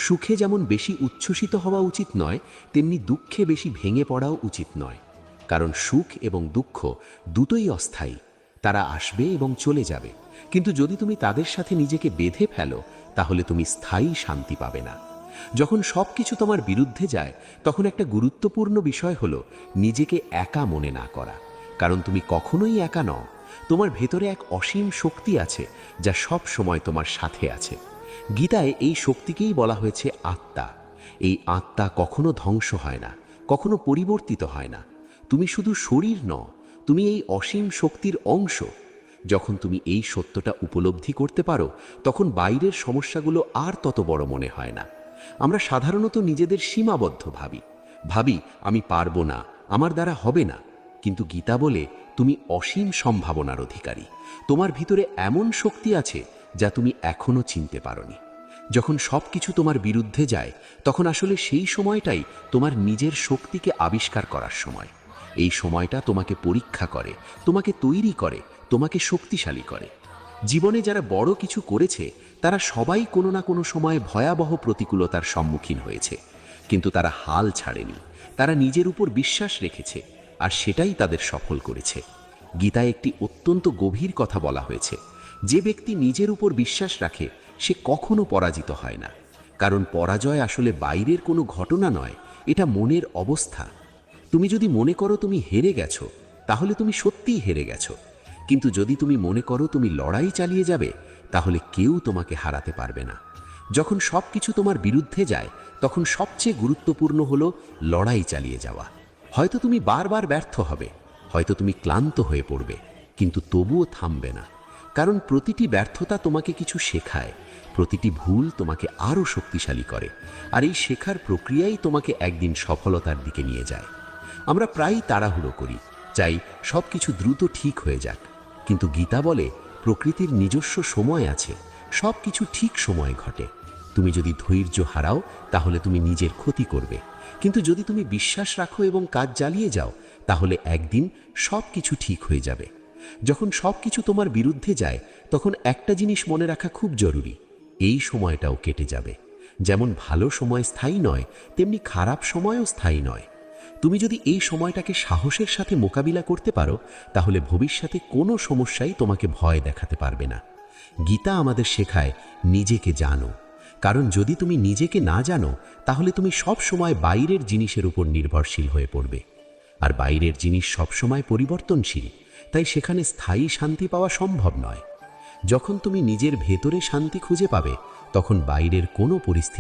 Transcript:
সুখে যেমন বেশি উচ্ছ্বসিত হওয়া উচিত নয়, তেমনি দুঃখে বেশি ভেঙে পড়াও উচিত নয়। কারণ সুখ এবং দুঃখ দুটোই অস্থায়ী, তারা আসবে এবং চলে যাবে। কিন্তু যদি তুমি তাদের সাথে নিজেকে বেঁধে ফেলো, তাহলে তুমি স্থায়ী শান্তি পাবে না। যখন সব কিছু তোমার বিরুদ্ধে যায়, তখন একটা গুরুত্বপূর্ণ বিষয় হলো নিজেকে একা মনে না করা। কারণ তুমি কখনোই একা নও। তোমার ভেতরে এক অসীম শক্তি আছে, যা সব সময় তোমার সাথে আছে। গীতায় এই শক্তিকেই বলা হয়েছে আত্মা। এই আত্মা কখনো ধ্বংস হয় না, কখনো পরিবর্তিত হয় না। তুমি শুধু শরীর নও, তুমি এই অসীম শক্তির অংশ। যখন তুমি এই সত্যটা উপলব্ধি করতে পারো, তখন বাইরের সমস্যাগুলো আর তত বড় মনে হয় না। আমরা সাধারণত নিজেদের সীমাবদ্ধ ভাবি আমি পারবো না, আমার দ্বারা হবে না। কিন্তু গীতা বলে তুমি অসীম সম্ভাবনার অধিকারী। তোমার ভিতরে এমন শক্তি আছে যা তুমি এখনো চিনতে পারোনি। যখন সবকিছু তোমার বিরুদ্ধে যায়, তখন আসলে সেই সময়টাই তোমার নিজের শক্তিকে আবিষ্কার করার সময়। এই সময়টা তোমাকে পরীক্ষা করে, তোমাকে তৈরি করে, তোমাকে শক্তিশালী করে। জীবনে যারা বড় কিছু করেছে, তারা সবাই কোনো না কোনো সময় ভয়াবহ প্রতিকূলতার সম্মুখীন হয়েছে। কিন্তু তারা হাল ছাড়েনি, তারা নিজের উপর বিশ্বাস রেখেছে, আর সেটাই তাদের সফল করেছে। গীতায় একটি অত্যন্ত গভীর কথা বলা হয়েছে, যে ব্যক্তি নিজের উপর বিশ্বাস রাখে সে কখনো পরাজিত হয় না। কারণ পরাজয় আসলে বাইরের কোনো ঘটনা নয়, এটা মনের অবস্থা। তুমি যদি মনে করো তুমি হেরে গেছো, তাহলে তুমি সত্যিই হেরে গেছো। কিন্তু যদি তুমি মনে করো তুমি লড়াই চালিয়ে যাবে, তাহলে কেউ তোমাকে হারাতে পারবে না। যখন সবকিছু তোমার বিরুদ্ধে যায়, তখন সবচেয়ে গুরুত্বপূর্ণ হলো লড়াই চালিয়ে যাওয়া। হয়তো তুমি বারবার ব্যর্থ হবে, হয়তো তুমি ক্লান্ত হয়ে পড়বে, কিন্তু তবুও থামবে না। কারণ প্রতিটি ব্যর্থতা তোমাকে কিছু শেখায়, প্রতিটি ভুল তোমাকে আরও শক্তিশালী করে, আর এই শেখার প্রক্রিয়াই তোমাকে একদিন সফলতার দিকে নিয়ে যায়। আমরা প্রায়ই তাড়াহুড়ো করি, চাই সবকিছু দ্রুত ঠিক হয়ে যাক। কিন্তু গীতা বলে প্রকৃতির নিজস্ব সময় আছে, সবকিছু ঠিক সময়ে ঘটে। তুমি যদি ধৈর্য হারাও, তাহলে তুমি নিজের ক্ষতি করবে। কিন্তু যদি তুমি বিশ্বাস রাখো এবং কাজ চালিয়ে যাও, তাহলে একদিন সবকিছু ঠিক হয়ে যাবে। যখন সবকিছু তোমার বিরুদ্ধে যায়, তখন একটা জিনিস মনে রাখা খুব জরুরি, এই সময়টাও কেটে যাবে। যেমন ভালো সময় স্থায়ী নয়, তেমনি খারাপ সময়ও স্থায়ী নয়। তুমি যদি এই সময়টাকে সাহসের সাথে মোকাবিলা করতে পারো, তাহলে ভবিষ্যতে কোনো সমস্যাই তোমাকে ভয় দেখাতে পারবে না। গীতা আমাদের শেখায় নিজেকে জানো। কারণ যদি তুমি নিজেকে না জানো, তাহলে তুমি সব সময় বাইরের জিনিসের উপর নির্ভরশীল হয়ে পড়বে। আর বাইরের জিনিস সবসময় পরিবর্তনশীল, তাই সেখানে স্থায়ী শান্তি পাওয়া সম্ভব নয়। যখন তুমি নিজের ভেতরে শান্তি খুঁজে পাবে, তখন বাইরের কোনো পরিস্থিতি